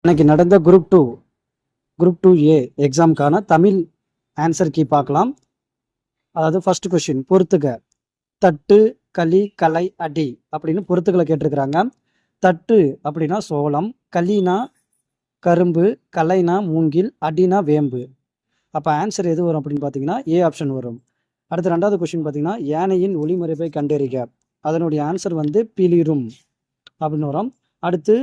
இன்னைக்கு நடந்த group two ஏ எக்ஸாமுக்கான Tamil answer key பார்க்கலாம். அதாவது ஃபர்ஸ்ட் கொஸ்டின் பொறுத்துக. தட்டு, களி, கலை, அடி அப்படின்னு பொறுத்துக்களை கேட்டிருக்கிறாங்க. தட்டு அப்படின்னா சோளம், களினா கரும்பு, கலைனா மூங்கில், அடினா வேம்பு. அப்போ ஆன்சர் எது வரும் அப்படின்னு பார்த்தீங்கன்னா ஏ ஆப்ஷன் வரும். அடுத்து ரெண்டாவது கொஸ்டின் பார்த்தீங்கன்னா யானையின் ஒளிமறைப்பை கண்டறிக. அதனுடைய ஆன்சர் வந்து பிளிரும் அப்படின்னு வரும். அடுத்து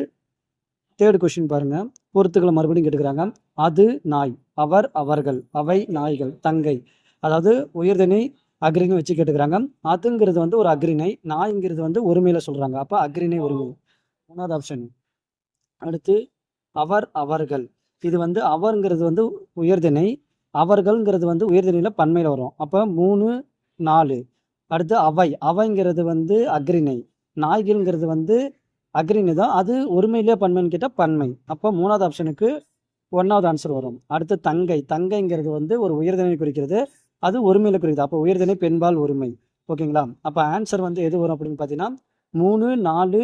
தேர்ட் கொஸ்டின் பாருங்க. பொறுத்துக்களை மறுபடியும் கேட்டுக்கிறாங்க. அது நாய், அவர் அவர்கள், அவை நாய்கள், தங்கை. அதாவது உயர்தனை அக்ரிணை வச்சு கேட்டுக்கிறாங்க. அதுங்கிறது வந்து ஒரு அக்ரிணை, நாய்ங்கிறது வந்து ஒருமையில சொல்றாங்க. அப்ப அக்ரிணை ஒருமை, மூணாவது ஆப்ஷன். அடுத்து அவர் அவர்கள், இது வந்து அவர்ங்கிறது வந்து உயர்திணை, அவர்கள்ங்கிறது வந்து உயர்திணையில பன்மையில வரும். அப்ப 3 4. அடுத்து அவைங்கிறது வந்து அக்ரிணை, நாய்கள்ங்கிறது வந்து அக்ரிணை தான், அது ஒருமையிலே பன்மைன்னு கேட்டால் பன்மை. அப்போ மூணாவது ஆப்ஷனுக்கு ஒன்றாவது ஆன்சர் வரும். அடுத்து தங்கைங்கிறது வந்து ஒரு உயர்திணை குறிக்கிறது, அது ஒருமையில குறிக்கிறது. அப்போ உயர்திணை பெண்பால் ஒருமை. ஓகேங்களா? அப்போ ஆன்சர் வந்து எது வரும் அப்படின்னு பார்த்தீங்கன்னா 3 4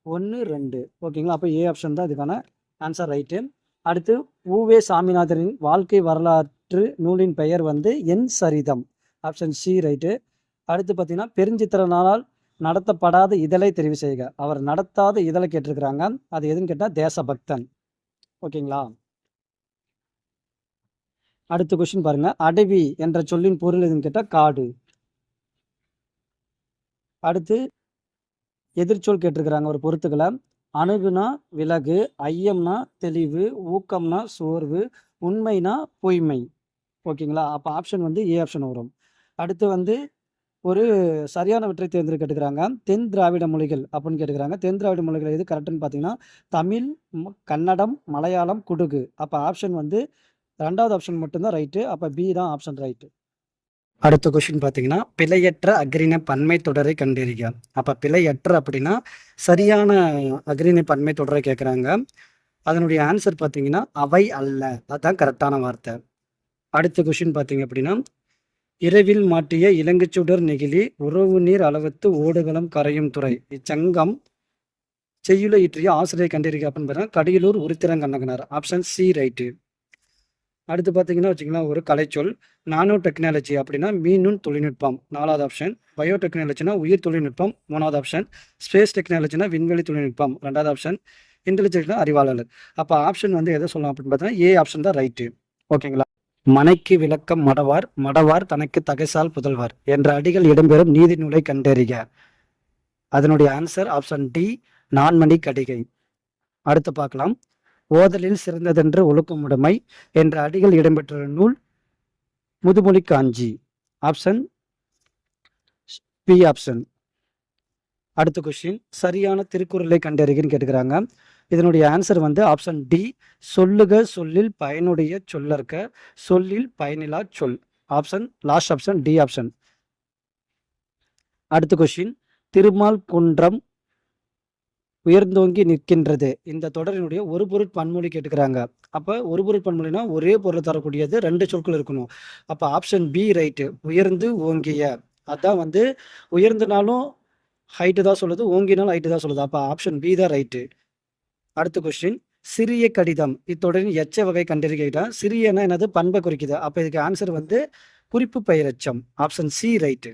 1 2. ஓகேங்களா? அப்போ ஏ ஆப்ஷன் தான் இதுக்கான ஆன்சர், ரைட்டு. அடுத்து உவே சாமிநாதனின் வாழ்க்கை வரலாற்று நூலின் பெயர் வந்து என் சரிதம், ஆப்ஷன் சி, ரைட்டு. அடுத்து பார்த்தீங்கன்னா பெருஞ்சித்திரனால் நடத்தப்படாத இதழை தெரிவு செய்க. அவர் நடத்தாத இதழை கேட்டிருக்கிறாங்க. அது எதுன்னு கேட்டால் தேசபக்தன். ஓகேங்களா? அடுத்த கொஸ்டின் பாருங்க. அடவி என்ற சொல்லின் பொருள் எதுன்னு கேட்டால் காடு. அடுத்து எதிர்ச்சொல் கேட்டிருக்கிறாங்க ஒரு பொறுத்துக்களை. அணுகுனா விலகு, ஐயம்னா தெளிவு, ஊக்கம்னா சோர்வு, உண்மைனா பொய்மை. ஓகேங்களா? அப்போ ஆப்ஷன் வந்து ஏ ஆப்ஷன் வரும். அடுத்து வந்து ஒரு சரியானவற்றை தேர்ந்து கேட்டுக்கிறாங்க. தென் திராவிட மொழிகள் அப்படின்னு கேட்டுக்கிறாங்க. தென் திராவிட மொழிகள் எது கரெக்டுன்னு பார்த்தீங்கன்னா தமிழ், கன்னடம், மலையாளம், குடுகு. அப்போ ஆப்ஷன் வந்து ரெண்டாவது ஆப்ஷன் மட்டும்தான் ரைட்டு. அப்போ பி தான் ஆப்ஷன் ரைட்டு. அடுத்த கொஸ்டின் பார்த்தீங்கன்னா பிழையற்ற அக்ரிணை பன்மை தொடரை கண்டறிக. அப்போ பிழையற்ற அப்படின்னா சரியான அக்ரிணை பன்மை தொடரை கேட்குறாங்க. அதனுடைய ஆன்சர் பார்த்தீங்கன்னா அவை அல்ல, அதுதான் கரெக்டான வார்த்தை. அடுத்த கொஸ்டின் பார்த்தீங்க அப்படின்னா இரவில் மாட்டிய இலங்குச்சுடர் நெகிழி உறவு நீர் அளவத்து ஓடுகளம் கரையும் துறை இச்சங்கம் செய்யுளை இற்றிய ஆசிரியர் கண்டிருக்க அப்படின்னு பார்த்தீங்கன்னா கடியலூர் உருத்திரங்கண்ணகனார், ஆப்ஷன் சி, ரைட்டு. அடுத்து பார்த்தீங்கன்னா வச்சுக்கலாம் ஒரு கலைச்சொல். நானோ டெக்னாலஜி அப்படின்னா மீனுன் தொழில்நுட்பம், நாலாவது ஆப்ஷன். பயோ டெக்னாலஜினா உயிர் தொழில்நுட்பம், மூணாவது ஆப்ஷன். ஸ்பேஸ் டெக்னாலஜினா விண்வெளி தொழில்நுட்பம், ரெண்டாவது ஆப்ஷன். இன்டெலிஜென்ட்னா அறிவாளர். அப்போ ஆப்ஷன் வந்து எதை சொல்லலாம் அப்படின்னு பார்த்தீங்கன்னா ஏ ஆப்ஷன் தான் ரைட்டு. ஓகேங்களா? மனைக்கு விளக்கம் மடவார், மடவார் தனக்கு தகைசால் புதல்வர் என்ற அடிகள் இடம்பெறும் நீதி நூலை கண்டறிக. அதனுடைய ஆன்சர் ஆப்ஷன் டி, நான்மணி கடிகை. அடுத்து பார்க்கலாம். ஓதலில் சிறந்ததென்று ஒழுக்கமுடைமை என்ற அடிகள் இடம்பெற்ற நூல் முதுமொழி காஞ்சி, ஆப்ஷன் பி ஆப்ஷன். அடுத்த கொஸ்டின் சரியான திருக்குறளை கண்டறிகன்னு கேட்டுக்கிறாங்க. இதனுடைய ஆன்சர் வந்து ஆப்ஷன் டி, சொல்லுக சொல்லில் பயனுடைய சொல்லற்க சொல்லில் பயனிலா சொல், option last option D option. அடுத்த கொஸ்டின் திருமால் குன்றம் உயர்ந்தோங்கி நிற்கின்றது இந்த தொடரினுடைய ஒரு பொருட் பன்மொழி கேட்டுக்கிறாங்க. அப்போ ஒரு பொருட் பன்மொழினா ஒரே பொருள் தரக்கூடியது, ரெண்டு சொற்கள் இருக்கணும். அப்போ ஆப்ஷன் பி ரைட்டு, உயர்ந்து ஓங்கிய. அதான் வந்து உயர்ந்தனாலும் ஹைட்டு தான் சொல்லுது, ஓங்கினாலும் ஹைட்டு தான் சொல்லுது. அப்போ ஆப்ஷன் பி தான் ரைட்டு. அடுத்த கொஸ்டின் சிறிய கடிதம் இத்தொடரின் எச்ச வகை கண்டறிகிறார். சிறியனா என்னது பண்பை குறிக்குது. அப்போ இதுக்கு ஆன்சர் வந்து குறிப்பு பெயரெச்சம், ஆப்ஷன் சி ரைட்டு.